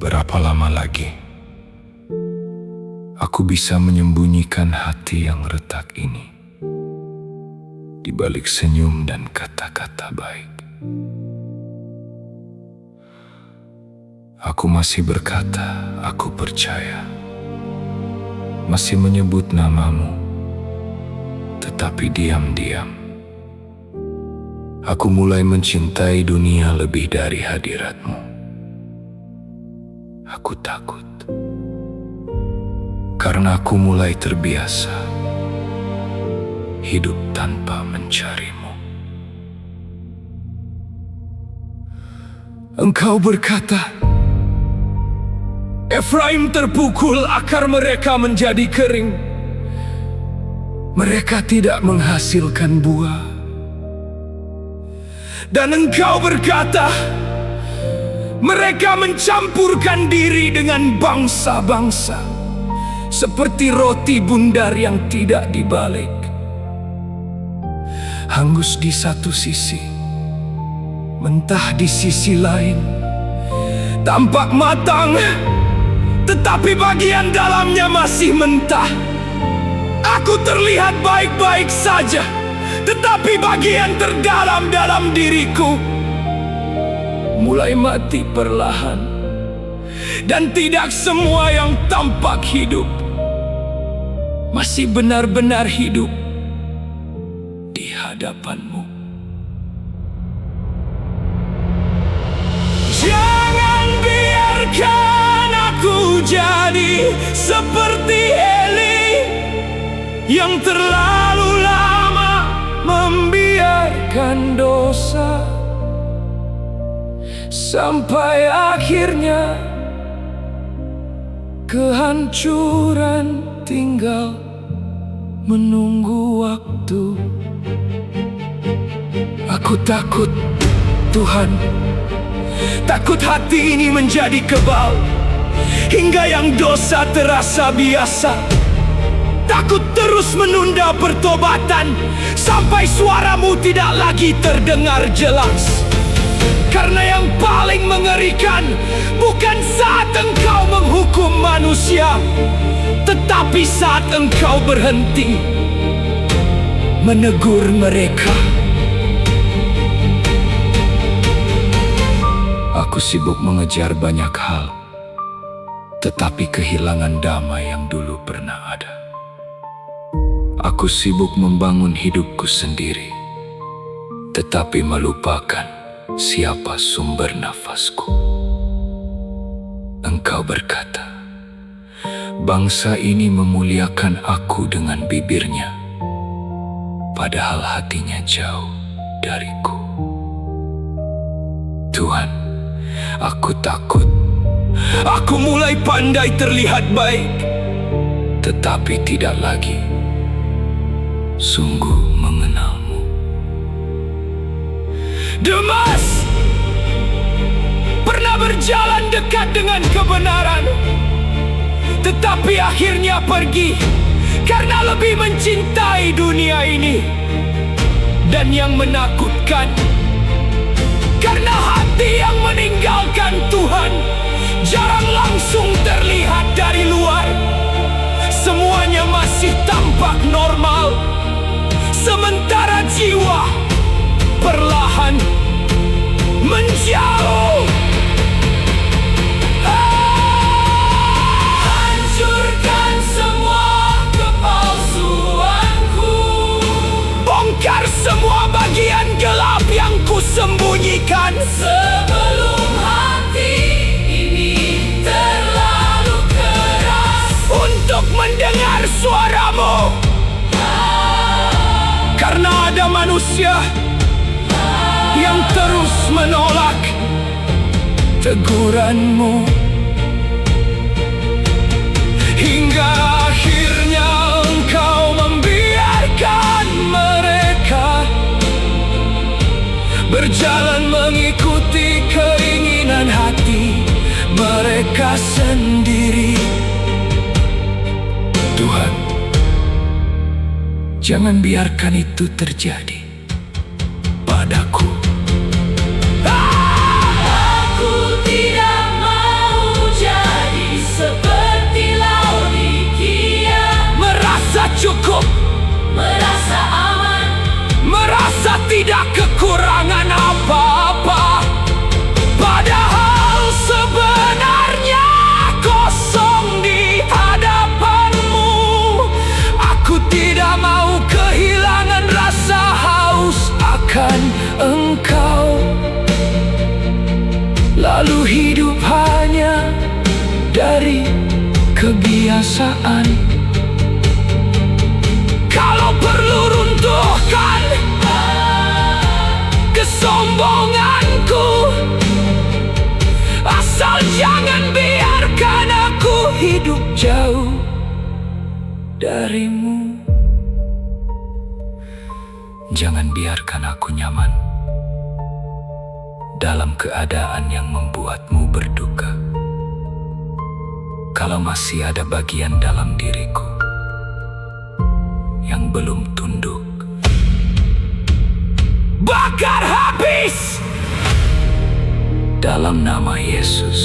Berapa lama lagi aku bisa menyembunyikan hati yang retak ini di balik senyum dan kata-kata baik? Aku masih berkata, aku percaya, masih menyebut namamu, tetapi diam-diam aku mulai mencintai dunia lebih dari hadiratmu. Aku takut karena aku mulai terbiasa hidup tanpa mencarimu. Engkau berkata, Efraim terpukul, akar mereka menjadi kering. Mereka tidak menghasilkan buah. Dan engkau berkata, mereka mencampurkan diri dengan bangsa-bangsa, seperti roti bundar yang tidak dibalik. Hangus di satu sisi, mentah di sisi lain. Tampak matang, tetapi bagian dalamnya masih mentah. Aku terlihat baik-baik saja, tetapi bagian terdalam dalam diriku mulai mati perlahan. Dan tidak semua yang tampak hidup masih benar-benar hidup di hadapanmu. Jangan biarkan aku jadi seperti Eli yang terlalu lama membiarkan dosa, sampai akhirnya kehancuran tinggal menunggu waktu. Aku takut, Tuhan, takut hati ini menjadi kebal, hingga yang dosa terasa biasa. Takut terus menunda pertobatan, sampai suaramu tidak lagi terdengar jelas. Karena yang paling mengerikan bukan saat engkau menghukum manusia, tetapi saat engkau berhenti menegur mereka. Aku sibuk mengejar banyak hal, tetapi kehilangan damai yang dulu pernah ada. Aku sibuk membangun hidupku sendiri, tetapi melupakan siapa sumber nafasku. Engkau berkata, bangsa ini memuliakan aku dengan bibirnya, padahal hatinya jauh dariku. Tuhan, aku takut. Aku mulai pandai terlihat baik, tetapi tidak lagi sungguh mengenalmu. Demas pernah berjalan dekat dengan kebenaran, tetapi akhirnya pergi karena lebih mencintai dunia ini. Dan yang menakutkan, karena hati yang meninggalkan Tuhan jarang langsung terlihat dari luar. Semuanya masih tampak normal, sementara jiwa perlahan menjauh. Hancurkan semua kepalsuanku, bongkar semua bagian gelap yang kusembunyikan. Sebelum hati ini terlalu keras untuk mendengar suaramu. Karena ada manusia yang terus menolak teguranmu, hingga akhirnya engkau membiarkan mereka berjalan mengikuti keinginan hati mereka sendiri. Tuhan, jangan biarkan itu terjadi padaku. Aku tidak mau tidak kekurangan apa-apa, padahal sebenarnya kosong di hadapanmu. Aku tidak mau kehilangan rasa haus akan Engkau, lalu hidup hanya dari kebiasaan. Kalau perlu runtuhkan kesombonganku, asal jangan biarkan aku hidup jauh darimu. Jangan biarkan aku nyaman dalam keadaan yang membuatmu berduka. Kalau masih ada bagian dalam diriku yang belum tunduk, bakar habis dalam nama Yesus.